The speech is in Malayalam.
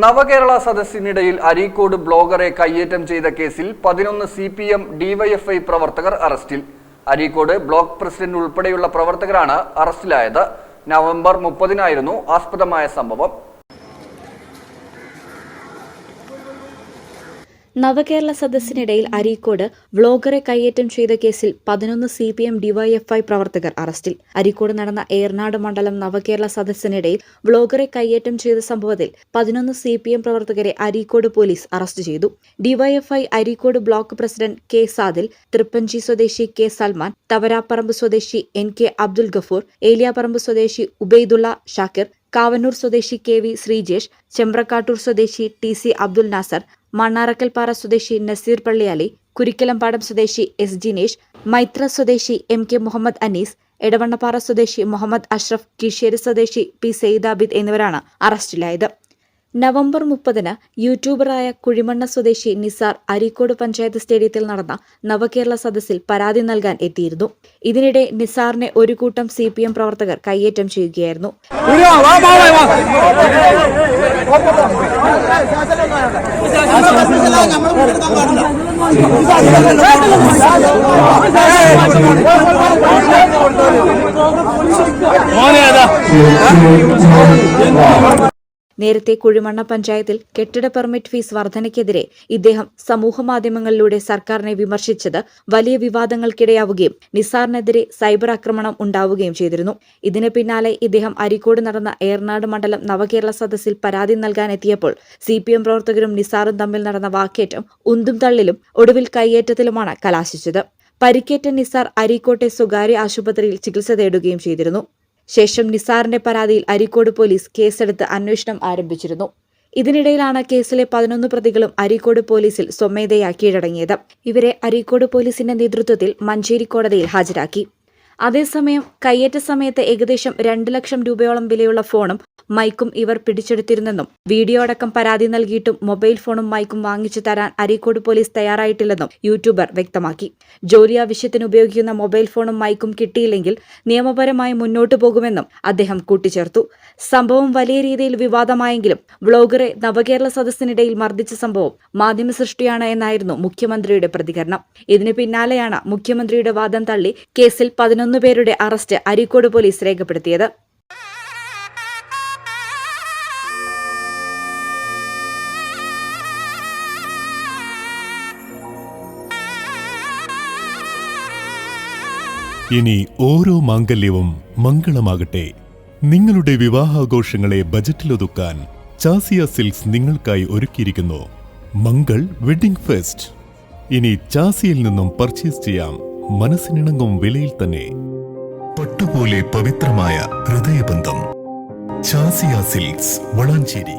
നവകേരള സദസ്സിനിടയിൽ അരീക്കോട് ബ്ലോഗറെ കയ്യേറ്റം ചെയ്ത കേസിൽ 11 CPM DYFI പ്രവർത്തകർ അറസ്റ്റിൽ. അരീക്കോട് ബ്ലോക്ക് പ്രസിഡന്റ് ഉൾപ്പെടെയുള്ള പ്രവർത്തകരാണ് അറസ്റ്റിലായത്. നവംബർ 30-നായിരുന്നു ആസ്പദമായ സംഭവം. നവകേരള സദസ്സിനിടയിൽ അരീക്കോട് വ്ളോഗറെ കയ്യേറ്റം ചെയ്ത കേസിൽ 11 CPM DYFI പ്രവർത്തകർ അറസ്റ്റിൽ. അരീക്കോട് നടന്ന ഏറനാട് മണ്ഡലം നവകേരള സദസ്സിനിടയിൽ വ്ളോഗറെ കയ്യേറ്റം ചെയ്ത സംഭവത്തിൽ 11 CPM പ്രവർത്തകരെ അരീക്കോട് പോലീസ് അറസ്റ്റ് ചെയ്തു. DYFI Areekode block president K. Sadil, Thrippanchi സ്വദേശി K. സൽമാൻ, തവരാപ്പറമ്പ് സ്വദേശി NK അബ്ദുൽ ഗഫൂർ, ഏലിയാപറമ്പ് സ്വദേശി ഉബൈദുള്ള ഷാക്കിർ, കാവന്നൂർ സ്വദേശി KV ശ്രീജേഷ്, ചെമ്പ്രക്കാട്ടൂർ സ്വദേശി TC അബ്ദുൽ നാസർ, മണ്ണാറക്കൽപ്പാറ സ്വദേശി നസീർ പള്ളിയാലി, കുരിക്കലമ്പാടം സ്വദേശി S. ജിനേഷ്, മൈത്ര സ്വദേശി MK മുഹമ്മദ് അനീസ്, എടവണ്ണപ്പാറ സ്വദേശി മുഹമ്മദ് അഷ്റഫ്, കീശ്ശേരി സ്വദേശി P. സെയ്ദാബിദ് എന്നിവരാണ് അറസ്റ്റിലായത്. നവംബർ 30-ന് യൂട്യൂബറായ കുഴിമണ്ണ സ്വദേശി നിസാർ അരീക്കോട് പഞ്ചായത്ത് സ്റ്റേഡിയത്തിൽ നടന്ന നവകേരള സദസ്സിൽ പരാതി നൽകാൻ എത്തിയിരുന്നു. ഇതിനിടെ നിസാറിനെ ഒരു കൂട്ടം CPM പ്രവർത്തകർ കയ്യേറ്റം ചെയ്യുകയായിരുന്നു. നേരത്തെ കുഴിമണ്ണ പഞ്ചായത്തിൽ കെട്ടിട പെർമിറ്റ് ഫീസ് വർധനയ്ക്കെതിരെ ഇദ്ദേഹം സമൂഹമാധ്യമങ്ങളിലൂടെ സർക്കാരിനെ വിമർശിച്ചത് വലിയ വിവാദങ്ങൾക്കിടയാവുകയും നിസാറിനെതിരെ സൈബർ ആക്രമണം ഉണ്ടാവുകയും ചെയ്തിരുന്നു. ഇതിന് പിന്നാലെ ഇദ്ദേഹം അരീക്കോട് നടന്ന ഏറനാട് മണ്ഡലം നവകേരള സദസ്സിൽ പരാതി നൽകാനെത്തിയപ്പോൾ CPM പ്രവർത്തകരും നിസാറും തമ്മിൽ നടന്ന വാക്കേറ്റം ഉന്തും തള്ളിലും ഒടുവിൽ കയ്യേറ്റത്തിലുമാണ് കലാശിച്ചത്. പരിക്കേറ്റ നിസാർ അരീക്കോട്ടെ സ്വകാര്യ ആശുപത്രിയിൽ ചികിത്സ തേടുകയും ചെയ്തിരുന്നു. ശേഷം നിസാറിന്റെ പരാതിയിൽ അരീക്കോട് പോലീസ് കേസെടുത്ത് അന്വേഷണം ആരംഭിച്ചിരുന്നു. ഇതിനിടയിലാണ് കേസിലെ 11 പ്രതികളും അരീക്കോട് പോലീസിൽ സ്വമേധയാ കീഴടങ്ങിയത്. ഇവരെ അരീക്കോട് പോലീസിന്റെ നേതൃത്വത്തിൽ മഞ്ചേരി കോടതിയിൽ ഹാജരാക്കി. അതേസമയം കയ്യേറ്റ സമയത്ത് ഏകദേശം 2 ലക്ഷം രൂപയോളം വിലയുള്ള ഫോണും മൈക്കും ഇവർ പിടിച്ചെടുത്തിരുന്നെന്നും വീഡിയോ അടക്കം പരാതി നൽകിയിട്ടും മൊബൈൽ ഫോണും മൈക്കും വാങ്ങിച്ചു തരാൻ അരീക്കോട് പോലീസ് തയ്യാറായിട്ടില്ലെന്നും യൂട്യൂബർ വ്യക്തമാക്കി. ജോലി ആവശ്യത്തിന് ഉപയോഗിക്കുന്ന മൊബൈൽ ഫോണും മൈക്കും കിട്ടിയില്ലെങ്കിൽ നിയമപരമായി മുന്നോട്ടു പോകുമെന്നും അദ്ദേഹം കൂട്ടിച്ചേർത്തു. സംഭവം വലിയ രീതിയിൽ വിവാദമായെങ്കിലും വ്ളോഗറെ നവകേരള സദസ്സിനിടയിൽ മർദ്ദിച്ച സംഭവം മാധ്യമ സൃഷ്ടിയാണ് എന്നായിരുന്നു മുഖ്യമന്ത്രിയുടെ പ്രതികരണം. ഇതിന് പിന്നാലെയാണ് മുഖ്യമന്ത്രിയുടെ വാദം തള്ളി കേസിൽ 11 പേരുടെ അറസ്റ്റ് അരീക്കോട് പോലീസ് രേഖപ്പെടുത്തിയത്. ഇനി ഓരോ മാംഗല്യവും മംഗളമാകട്ടെ. നിങ്ങളുടെ വിവാഹാഘോഷങ്ങളെ ബജറ്റിലൊതുക്കാൻ ചാസിയ സിൽക്സ് നിങ്ങൾക്കായി ഒരുക്കിയിരിക്കുന്നു മംഗൾ വെഡിംഗ് ഫെസ്റ്റ്. ഇനി ചാസിയിൽ നിന്നും പർച്ചേസ് ചെയ്യാം മനസ്സിനിണങ്ങും വിലയിൽ തന്നെ. പട്ടുപോലെ പവിത്രമായ ഹൃദയബന്ധം. ചാസിയ സിൽക്സ് വളാഞ്ചേരി.